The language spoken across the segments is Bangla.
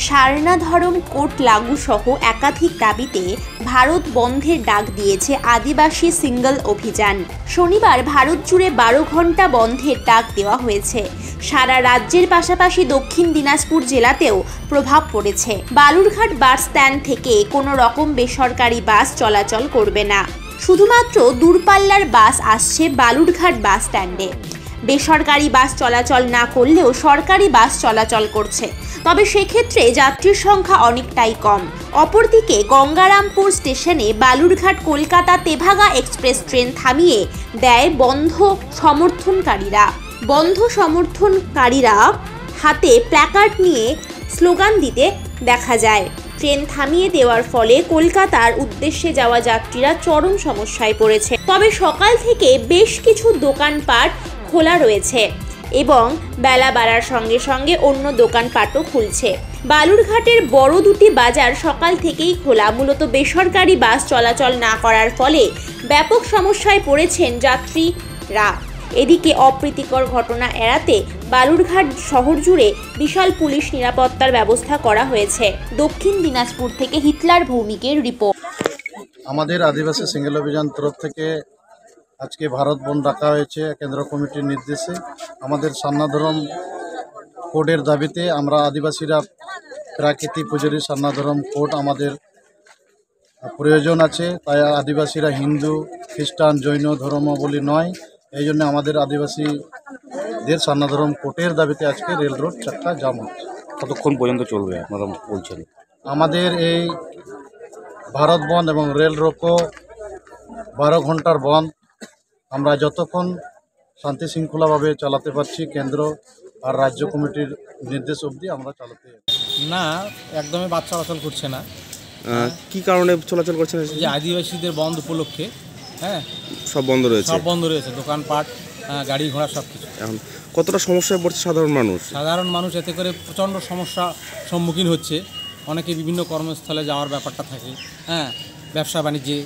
সারনা ধরম কোড লাগু সহ একাধিক দাবিতে ভারত বন্ধের ডাক দিয়েছে আদিবাসী সিঙ্গল অভিযান। শনিবার ভারত জুড়ে 12 ঘন্টা বন্ধের ডাক দেওয়া হয়েছে। সারা রাজ্যের পাশাপাশি দক্ষিণ দিনাজপুর জেলাতেও প্রভাব পড়েছে। বালুরঘাট বাস স্ট্যান্ড থেকে কোনো রকম বেসরকারি বাস চলাচল করবে না। শুধুমাত্র দূরপাল্লার বাস আসছে বালুরঘাট বাস স্ট্যান্ডে। বেসরকারি বাস চলাচল না করলেও সরকারি বাস চলাচল করছে, তবে সেক্ষেত্রে যাত্রীর সংখ্যা অনেকটাই কম। অপরদিকে গঙ্গারামপুর স্টেশনে বালুরঘাট কলকাতা তেভাগা এক্সপ্রেস ট্রেন থামিয়ে দেয় বন্ধ সমর্থনকারীরা হাতে প্ল্যাকার্ড নিয়ে স্লোগান দিতে দেখা যায়। ট্রেন থামিয়ে দেওয়ার ফলে কলকাতার উদ্দেশ্যে যাওয়া যাত্রীরা চরম সমস্যায় পড়েছে। তবে সকাল থেকে বেশ কিছু দোকানপাট খোলা রয়েছে এবং বেলা বাড়ার সঙ্গে সঙ্গে অন্য দোকানপাটও খুলছে। বালুরঘাটের বড় দুটি বাজার সকাল থেকেই খোলা। মূলত বেসরকারি বাস চলাচল না করার ফলে ব্যাপক সমস্যায় পড়েছেন যাত্রীরা। এদিকে অপ্রীতিকর ঘটনা এড়াতে বালুরঘাট শহর জুড়ে বিশাল পুলিশ নিরাপত্তার ব্যবস্থা করা হয়েছে। দক্ষিণ দিনাজপুর থেকে হিটলার ভৌমিকের রিপোর্ট। আমাদের আদিবাসী সিঙ্গল অভিযান তরফ থেকে আজকে ভারত বন্ধ রাখা হয়েছে কেন্দ্র কমিটির নির্দেশে। আমাদের সারনা ধরম কোডের দাবিতে আমরা আদিবাসীরা প্রাকৃতিক পুজোরী সারনা ধরম কোড আমাদের প্রয়োজন আছে। তাই আদিবাসীরা হিন্দু, খ্রিস্টান, জৈন ধর্মাবলী নয়। এই জন্য আমাদের আদিবাসীদের সারনা ধরম কোডের দাবিতে আজকে রেল রোড চাক্কা জাম হচ্ছে। কতক্ষণ পর্যন্ত চলবে আপনারা বলছেন? আমাদের এই ভারত বন্ধ এবং রেল রোকো 12 ঘন্টার বন্ধ আমরা যতক্ষণ শান্তি শৃঙ্খলাভাবে চালাতে পারছি, কেন্দ্র আর রাজ্য কমিটির নির্দেশ অবধি আমরা চালাতে না, একদমই বাস চলাচল করছে না। কি কারণে চলাচল করছে না? যে আদিবাসীদের বন্ধ উপলক্ষে সব বন্ধ রয়েছে, দোকানপাট, গাড়ি ঘোড়া সব কিছু। এখন কতটা সমস্যায় পড়ছে সাধারণ মানুষ? এতে করে প্রচণ্ড সমস্যা সম্মুখীন হচ্ছে। অনেকে বিভিন্ন কর্মস্থলে যাওয়ার ব্যাপারটা থাকে, ব্যবসা বাণিজ্যে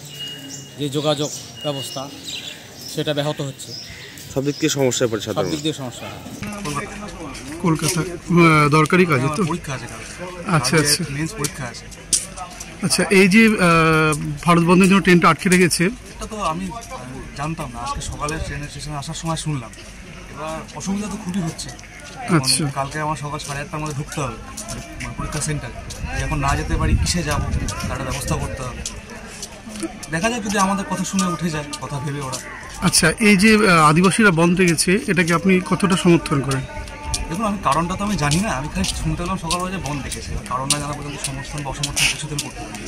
যে যোগাযোগ ব্যবস্থা সেটা ব্যাহত হচ্ছে। সব দিক থেকে সমস্যায় পড়ছে, সব দিক দিয়ে সমস্যা হয়। কলকাতা দরকারি কাজে তো পরীক্ষা আছে। আচ্ছা আচ্ছা, মেন্স পরীক্ষা আছে। আচ্ছা, এই যে ভারত বন্ধের জন্য ট্রেনটা আটকে রেখেছে, এটা তো আমি জানতাম না। আজকে সকালে ট্রেনের স্টেশনে আসার সময় শুনলাম। এবার অসুবিধা তো খুবই হচ্ছে। আচ্ছা, কালকে আমার সকাল 8:30টার মধ্যে ঢুকতে হবে পরীক্ষা সেন্টারে। এখন না যেতে পারি, কিসে যাবো তার ব্যবস্থা করতে হবে। দেখা যায় যদি আমাদের কথা শুনে উঠে যায়, কথা ভেবে ওরা। আচ্ছা, এই যে আদিবাসীরা বন্ধ রেখেছে, এটাকে আপনি কতটা সমর্থন করেন? দেখুন, আমি কারণটা তো আমি জানি না। আমি খালি শুনতে পেলাম সকালবেলা যে বন্ধ রেখেছে। কারণ না জানা পর্যন্ত সমর্থন বা অসমর্থন কিছুদিন করতে পারি।